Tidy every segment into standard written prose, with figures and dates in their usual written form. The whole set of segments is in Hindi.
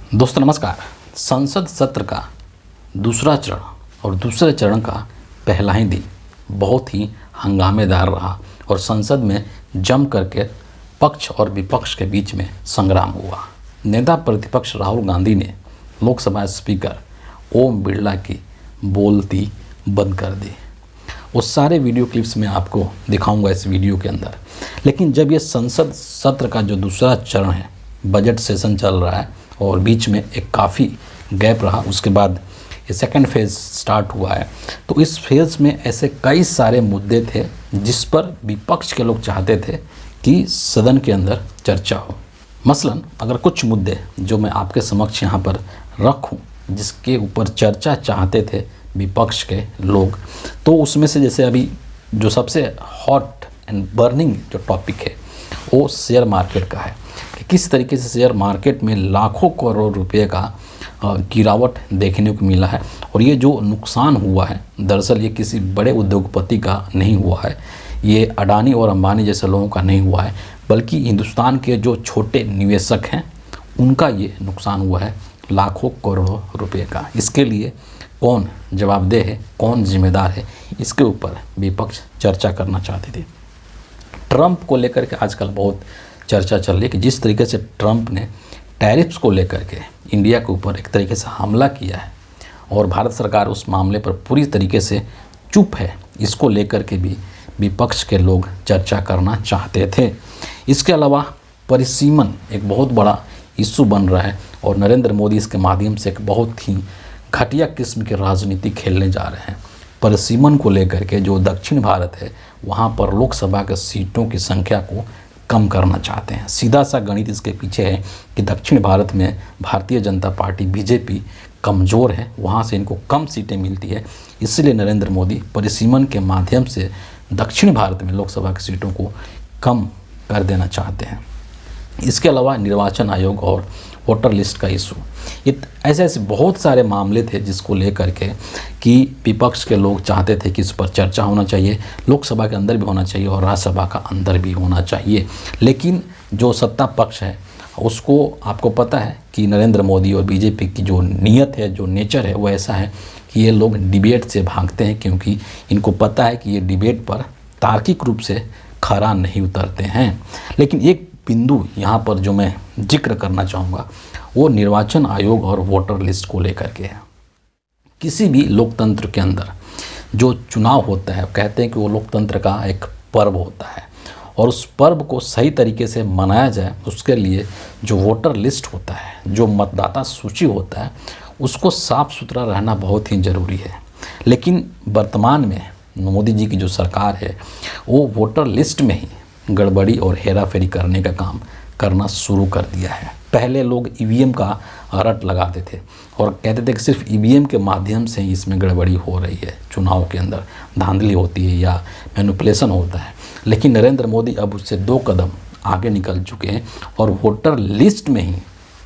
दोस्तों नमस्कार। संसद सत्र का दूसरा चरण और दूसरे चरण का पहला ही दिन बहुत ही हंगामेदार रहा और संसद में जम करके पक्ष और विपक्ष के बीच में संग्राम हुआ। नेता प्रतिपक्ष राहुल गांधी ने लोकसभा स्पीकर ओम बिरला की बोलती बंद कर दी। वो सारे वीडियो क्लिप्स मैं आपको दिखाऊंगा इस वीडियो के अंदर। लेकिन जब ये संसद सत्र का जो दूसरा चरण है, बजट सेशन चल रहा है और बीच में एक काफ़ी गैप रहा, उसके बाद ये सेकंड फेज़ स्टार्ट हुआ है, तो इस फेज़ में ऐसे कई सारे मुद्दे थे जिस पर विपक्ष के लोग चाहते थे कि सदन के अंदर चर्चा हो। मसलन अगर कुछ मुद्दे जो मैं आपके समक्ष यहाँ पर रखूँ जिसके ऊपर चर्चा चाहते थे विपक्ष के लोग, तो उसमें से जैसे अभी जो सबसे हॉट एंड बर्निंग जो टॉपिक है वो शेयर मार्केट का है कि किस तरीके से शेयर मार्केट में लाखों करोड़ रुपए का गिरावट देखने को मिला है। और ये जो नुकसान हुआ है दरअसल ये किसी बड़े उद्योगपति का नहीं हुआ है, ये अडानी और अंबानी जैसे लोगों का नहीं हुआ है, बल्कि हिंदुस्तान के जो छोटे निवेशक हैं उनका ये नुकसान हुआ है लाखों करोड़ों रुपए का। इसके लिए कौन जवाबदेह है, कौन जिम्मेदार है, इसके ऊपर विपक्ष चर्चा करना चाहते थे। ट्रंप को लेकर के आजकल बहुत चर्चा चल रही है कि जिस तरीके से ट्रंप ने टैरिफ्स को लेकर के इंडिया के ऊपर एक तरीके से हमला किया है और भारत सरकार उस मामले पर पूरी तरीके से चुप है, इसको लेकर के भी विपक्ष के लोग चर्चा करना चाहते थे। इसके अलावा परिसीमन एक बहुत बड़ा इशू बन रहा है और नरेंद्र मोदी इसके माध्यम से एक बहुत ही घटिया किस्म की राजनीति खेलने जा रहे हैं। परिसीमन को लेकर के जो दक्षिण भारत है वहाँ पर लोकसभा के सीटों की संख्या को कम करना चाहते हैं। सीधा सा गणित इसके पीछे है कि दक्षिण भारत में भारतीय जनता पार्टी बीजेपी कमज़ोर है, वहाँ से इनको कम सीटें मिलती है, इसलिए नरेंद्र मोदी परिसीमन के माध्यम से दक्षिण भारत में लोकसभा की सीटों को कम कर देना चाहते हैं। इसके अलावा निर्वाचन आयोग और वोटर लिस्ट का इशू, ये ऐसे बहुत सारे मामले थे जिसको लेकर के कि विपक्ष के लोग चाहते थे कि इस पर चर्चा होना चाहिए, लोकसभा के अंदर भी होना चाहिए और राज्यसभा का अंदर भी होना चाहिए। लेकिन जो सत्ता पक्ष है उसको आपको पता है कि नरेंद्र मोदी और बीजेपी की जो नीयत है, जो नेचर है, वो ऐसा है कि ये लोग डिबेट से भागते हैं क्योंकि इनको पता है कि ये डिबेट पर तार्किक रूप से खरा नहीं उतरते हैं। लेकिन एक बिंदु यहाँ पर जो मैं जिक्र करना चाहूँगा वो निर्वाचन आयोग और वोटर लिस्ट को लेकर के है। किसी भी लोकतंत्र के अंदर जो चुनाव होता है, कहते हैं कि वो लोकतंत्र का एक पर्व होता है और उस पर्व को सही तरीके से मनाया जाए उसके लिए जो वोटर लिस्ट होता है, जो मतदाता सूची होता है, उसको साफ सुथरा रहना बहुत ही ज़रूरी है। लेकिन वर्तमान में मोदी जी की जो सरकार है वो वोटर लिस्ट में ही गड़बड़ी और हेरा फेरी करने का काम करना शुरू कर दिया है। पहले लोग ईवीएम का रट लगाते थे और कहते थे कि सिर्फ ईवीएम के माध्यम से ही इसमें गड़बड़ी हो रही है, चुनाव के अंदर धांधली होती है या मैनिपुलेशन होता है। लेकिन नरेंद्र मोदी अब उससे 2 कदम आगे निकल चुके हैं और वोटर लिस्ट में ही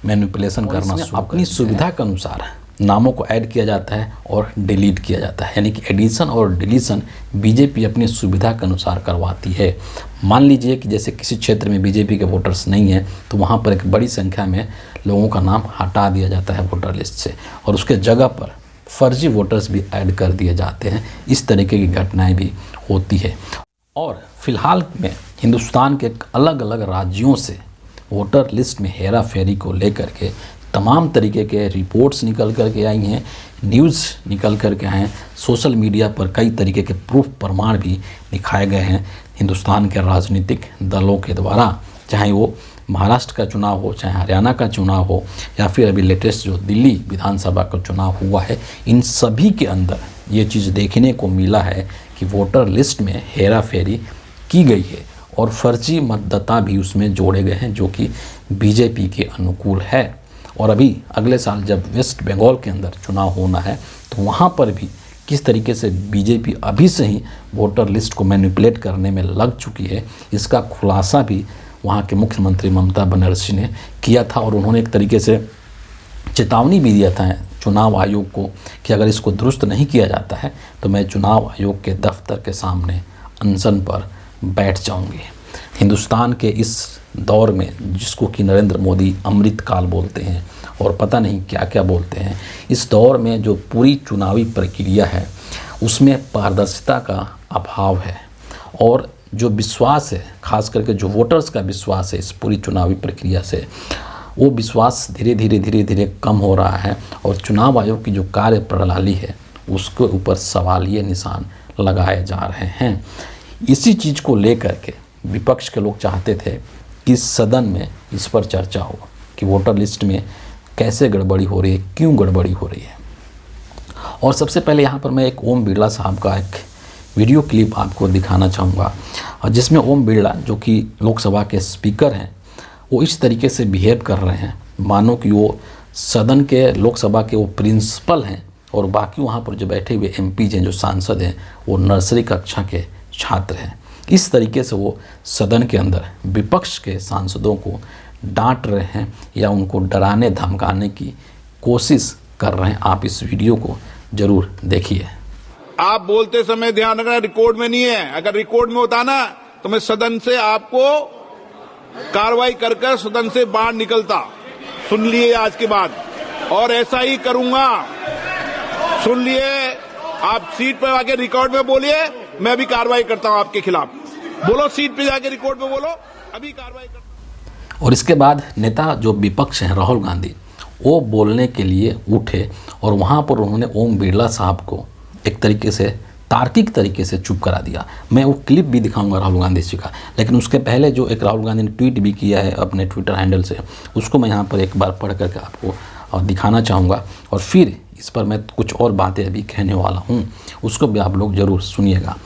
मैनिपुलेशन करना अपनी सुविधा के अनुसार नामों को ऐड किया जाता है और डिलीट किया जाता है, यानी कि एडिशन और डिलीशन बीजेपी अपनी सुविधा के अनुसार करवाती है। मान लीजिए कि जैसे किसी क्षेत्र में बीजेपी के वोटर्स नहीं हैं तो वहाँ पर एक बड़ी संख्या में लोगों का नाम हटा दिया जाता है वोटर लिस्ट से और उसके जगह पर फर्जी वोटर्स भी ऐड कर दिए जाते हैं। इस तरीके की घटनाएँ भी होती है। और फिलहाल में हिंदुस्तान के अलग अलग राज्यों से वोटर लिस्ट में हेरा फेरी को लेकर के तमाम तरीके के रिपोर्ट्स निकल कर के आई हैं, न्यूज़ निकल कर के आए हैं, सोशल मीडिया पर कई तरीके के प्रूफ प्रमाण भी दिखाए गए हैं हिंदुस्तान के राजनीतिक दलों के द्वारा, चाहे वो महाराष्ट्र का चुनाव हो, चाहे हरियाणा का चुनाव हो या फिर अभी लेटेस्ट जो दिल्ली विधानसभा का चुनाव हुआ है। इन सभी के अंदर ये चीज़ देखने को मिला है कि वोटर लिस्ट में हेरा फेरी की गई है और फर्जी मतदाता भी उसमें जोड़े गए हैं जो कि बीजेपी के अनुकूल है। और अभी अगले साल जब वेस्ट बंगाल के अंदर चुनाव होना है तो वहाँ पर भी किस तरीके से बीजेपी अभी से ही वोटर लिस्ट को मैनिपुलेट करने में लग चुकी है, इसका खुलासा भी वहाँ के मुख्यमंत्री ममता बनर्जी ने किया था और उन्होंने एक तरीके से चेतावनी भी दिया था चुनाव आयोग को कि अगर इसको दुरुस्त नहीं किया जाता है तो मैं चुनाव आयोग के दफ्तर के सामने अनशन पर बैठ जाऊँगी। हिंदुस्तान के इस दौर में, जिसको कि नरेंद्र मोदी अमृत काल बोलते हैं और पता नहीं क्या क्या बोलते हैं, इस दौर में जो पूरी चुनावी प्रक्रिया है उसमें पारदर्शिता का अभाव है और जो विश्वास है, खास करके जो वोटर्स का विश्वास है इस पूरी चुनावी प्रक्रिया से, वो विश्वास धीरे धीरे कम हो रहा है और चुनाव आयोग की जो कार्य प्रणाली है उसके ऊपर सवालिया निशान लगाए जा रहे हैं। इसी चीज़ को लेकर के विपक्ष के लोग चाहते थे कि सदन में इस पर चर्चा हो कि वोटर लिस्ट में कैसे गड़बड़ी हो रही है, क्यों गड़बड़ी हो रही है। और सबसे पहले यहाँ पर मैं एक ओम बिरला साहब का एक वीडियो क्लिप आपको दिखाना चाहूँगा, और जिसमें ओम बिरला जो कि लोकसभा के स्पीकर हैं वो इस तरीके से बिहेव कर रहे हैं मानो कि वो सदन के, लोकसभा के वो प्रिंसिपल हैं और बाकी वहाँ पर जो बैठे हुए एमपीज हैं, जो सांसद हैं, वो नर्सरी कक्षा के छात्र हैं। इस तरीके से वो सदन के अंदर विपक्ष के सांसदों को डांट रहे हैं या उनको डराने धमकाने की कोशिश कर रहे हैं। आप इस वीडियो को जरूर देखिए। आप बोलते समय ध्यान रखना, रिकॉर्ड में नहीं है। अगर रिकॉर्ड में होता ना तो मैं सदन से आपको कार्रवाई कर सदन से बाहर निकलता। सुन लिए आज के बाद, और ऐसा ही करूंगा। सुन लिए, आप सीट पर आके रिकॉर्ड में बोलिए, मैं भी कार्रवाई करता हूं आपके खिलाफ। बोलो, सीट पे जाके रिकॉर्ड में बोलो, अभी कार्रवाई करता हूं। और इसके बाद नेता जो विपक्ष हैं राहुल गांधी, वो बोलने के लिए उठे और वहाँ पर उन्होंने ओम बिरला साहब को एक तरीके से तार्किक तरीके से चुप करा दिया। मैं वो क्लिप भी दिखाऊंगा राहुल गांधी जी का, लेकिन उसके पहले जो एक राहुल गांधी ने ट्वीट भी किया है अपने ट्विटर हैंडल से, उसको मैं यहाँ पर एक बार पढ़ करके आपको दिखाना चाहूँगा और फिर इस पर मैं कुछ और बातें अभी कहने वाला हूँ, उसको भी आप लोग ज़रूर सुनिएगा।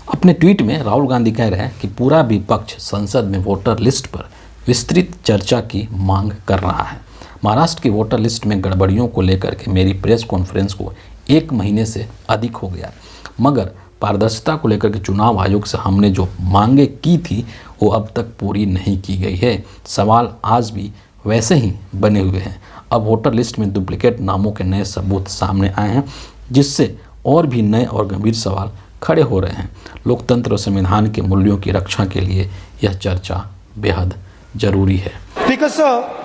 अपने ट्वीट में राहुल गांधी कह रहे हैं कि पूरा विपक्ष संसद में वोटर लिस्ट पर विस्तृत चर्चा की मांग कर रहा है। महाराष्ट्र की वोटर लिस्ट में गड़बड़ियों को लेकर के मेरी प्रेस कॉन्फ्रेंस को 1 महीने से अधिक हो गया, मगर पारदर्शिता को लेकर के चुनाव आयोग से हमने जो मांगे की थी वो अब तक पूरी नहीं की गई है। सवाल आज भी वैसे ही बने हुए हैं। अब वोटर लिस्ट में डुप्लीकेट नामों के नए सबूत सामने आए हैं, जिससे और भी नए और गंभीर सवाल खड़े हो रहे हैं। लोकतंत्र और संविधान के मूल्यों की रक्षा के लिए यह चर्चा बेहद जरूरी है। स्पीकर सर,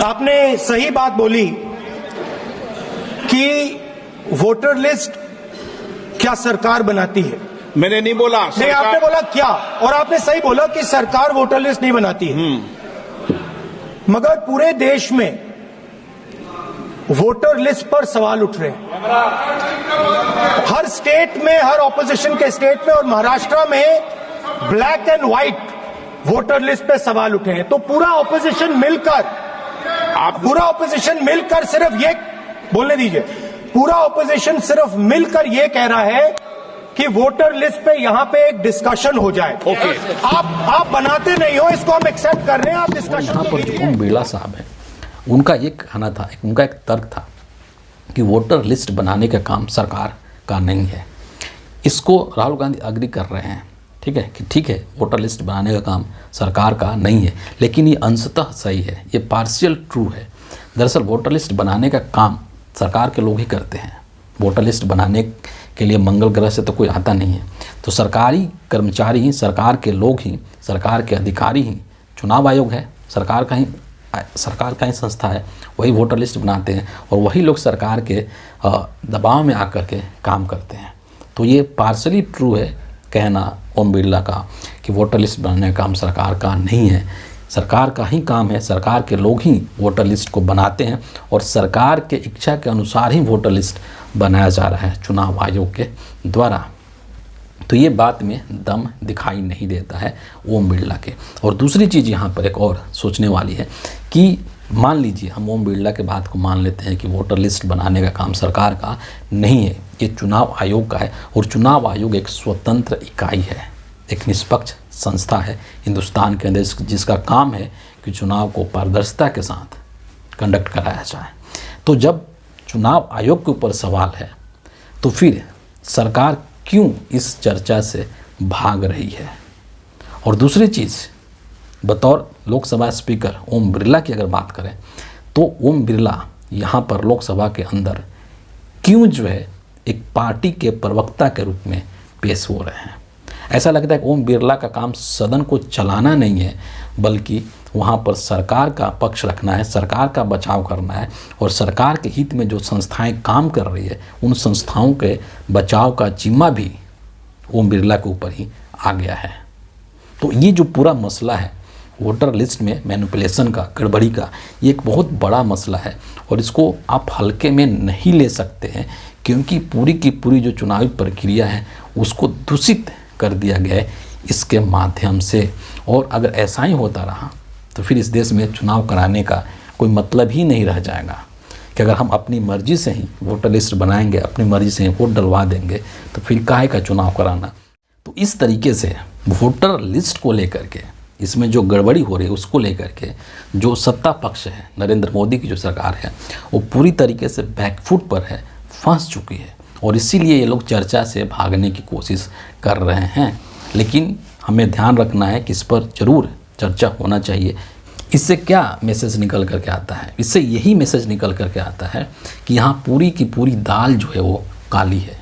आपने सही बात बोली कि वोटर लिस्ट क्या सरकार बनाती है। मैंने नहीं बोला, नहीं, आपने बोला क्या, और आपने सही बोला कि सरकार वोटर लिस्ट नहीं बनाती है। मगर पूरे देश में वोटर लिस्ट पर सवाल उठ रहे हैं, हर स्टेट में, हर ऑपोजिशन के स्टेट में, और महाराष्ट्र में black and white voter list पे सवाल उठे हैं। तो पूरा ऑपोजिशन मिलकर सिर्फ ये बोलने दीजिए, पूरा ऑपोजिशन सिर्फ मिलकर ये कह रहा है कि वोटर लिस्ट पे यहां पे एक डिस्कशन हो जाए। ओके, आप बनाते नहीं हो, इसको हम एक्सेप्ट कर रहे हैं, आप डिस्कशन। यहाँ पर जो ओम बिरला साहब हैं, उनका एक कहना था, उनका एक तर्क था कि वोटर लिस्ट बनाने का काम सरकार का नहीं है। इसको राहुल गांधी अग्री कर रहे हैं, ठीक है, कि ठीक है वोटर लिस्ट बनाने का काम सरकार का नहीं है, लेकिन ये अंशतः सही है, ये पार्शियल ट्रू है। दरअसल वोटर लिस्ट बनाने का काम सरकार के लोग ही करते हैं। वोटर लिस्ट बनाने के लिए मंगल ग्रह से तो कोई आता नहीं है, तो सरकारी कर्मचारी ही, सरकार के लोग ही, सरकार के अधिकारी ही, चुनाव आयोग है सरकार का ही संस्था है, वही वोटर लिस्ट बनाते हैं और वही लोग सरकार के दबाव में आकर के काम करते हैं। तो ये पार्शली ट्रू है कहना ओम बिरला का कि वोटर लिस्ट बनाने का काम सरकार का नहीं है। सरकार का ही काम है, सरकार के लोग ही वोटर लिस्ट को बनाते हैं और सरकार के इच्छा के अनुसार ही वोटर लिस्ट बनाया जा रहा है चुनाव आयोग के द्वारा। तो ये बात में दम दिखाई नहीं देता है ओम बिरला के। और दूसरी चीज़ यहाँ पर एक और सोचने वाली है कि मान लीजिए हम ओम बिरला के बात को मान लेते हैं कि वोटर लिस्ट बनाने का काम सरकार का नहीं है, ये चुनाव आयोग का है, और चुनाव आयोग एक स्वतंत्र इकाई है, एक निष्पक्ष संस्था है हिंदुस्तान के अंदर, जिसका काम है कि चुनाव को पारदर्शिता के साथ कंडक्ट कराया जाए। तो जब चुनाव आयोग के ऊपर सवाल है तो फिर सरकार क्यों इस चर्चा से भाग रही है। और दूसरी चीज़, बतौर लोकसभा स्पीकर ओम बिरला की अगर बात करें तो ओम बिरला यहाँ पर लोकसभा के अंदर क्यों जो है एक पार्टी के प्रवक्ता के रूप में पेश हो रहे हैं। ऐसा लगता है कि ओम बिरला का काम सदन को चलाना नहीं है, बल्कि वहाँ पर सरकार का पक्ष रखना है, सरकार का बचाव करना है, और सरकार के हित में जो संस्थाएं काम कर रही है उन संस्थाओं के बचाव का जिम्मा भी ओम बिरला के ऊपर ही आ गया है। तो ये जो पूरा मसला है वोटर लिस्ट में मैनिपुलेशन का, गड़बड़ी का, ये एक बहुत बड़ा मसला है और इसको आप हल्के में नहीं ले सकते हैं, क्योंकि पूरी की पूरी जो चुनावी प्रक्रिया है उसको दूषित कर दिया गया है इसके माध्यम से। और अगर ऐसा ही होता रहा तो फिर इस देश में चुनाव कराने का कोई मतलब ही नहीं रह जाएगा कि अगर हम अपनी मर्जी से ही वोटर लिस्ट बनाएंगे, अपनी मर्जी से ही वोट डलवा देंगे, तो फिर काहे का चुनाव कराना। तो इस तरीके से वोटर लिस्ट को लेकर के इसमें जो गड़बड़ी हो रही है उसको लेकर के जो सत्ता पक्ष है, नरेंद्र मोदी की जो सरकार है, वो पूरी तरीके से बैकफुट पर है, फंस चुकी है, और इसीलिए ये लोग चर्चा से भागने की कोशिश कर रहे हैं। लेकिन हमें ध्यान रखना है कि इस पर ज़रूर चर्चा होना चाहिए। इससे क्या मैसेज निकल करके आता है? इससे यही मैसेज निकल करके आता है कि यहाँ पूरी की पूरी दाल जो है वो काली है।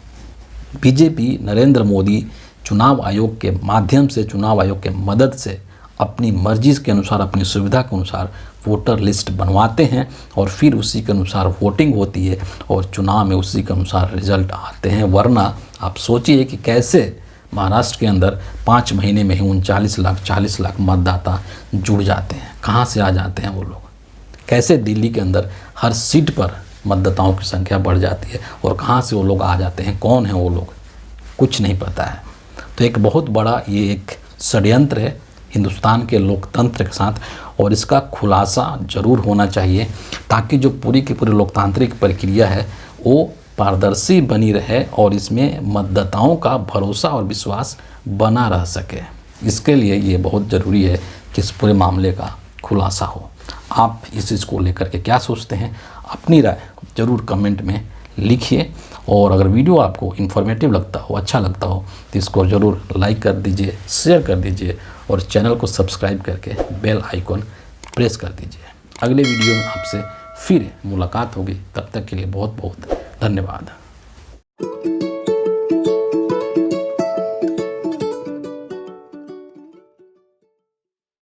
बीजेपी, नरेंद्र मोदी चुनाव आयोग के माध्यम से, चुनाव आयोग के मदद से अपनी मर्जी के अनुसार, अपनी सुविधा के अनुसार वोटर लिस्ट बनवाते हैं और फिर उसी के अनुसार वोटिंग होती है और चुनाव में उसी के अनुसार रिजल्ट आते हैं। वरना आप सोचिए कि कैसे महाराष्ट्र के अंदर 5 महीने में ही 39 लाख मतदाता जुड़ जाते हैं। कहाँ से आ जाते हैं वो लोग? कैसे दिल्ली के अंदर हर सीट पर मतदाताओं की संख्या बढ़ जाती है और कहाँ से वो लोग आ जाते हैं? कौन है वो लोग? कुछ नहीं पता है। तो एक बहुत बड़ा ये एक षड्यंत्र है हिंदुस्तान के लोकतंत्र के साथ, और इसका खुलासा ज़रूर होना चाहिए ताकि जो पूरी की पूरी लोकतांत्रिक प्रक्रिया है वो पारदर्शी बनी रहे और इसमें मतदाताओं का भरोसा और विश्वास बना रह सके। इसके लिए ये बहुत ज़रूरी है कि इस पूरे मामले का खुलासा हो। आप इस चीज़ को लेकर के क्या सोचते हैं? अपनी राय ज़रूर कमेंट में लिखिए, और अगर वीडियो आपको इन्फॉर्मेटिव लगता हो, अच्छा लगता हो, तो इसको ज़रूर लाइक कर दीजिए, शेयर कर दीजिए और चैनल को सब्सक्राइब करके बेल आइकॉन प्रेस कर दीजिए। अगले वीडियो में आपसे फिर मुलाकात होगी। तब तक के लिए बहुत बहुत धन्यवाद।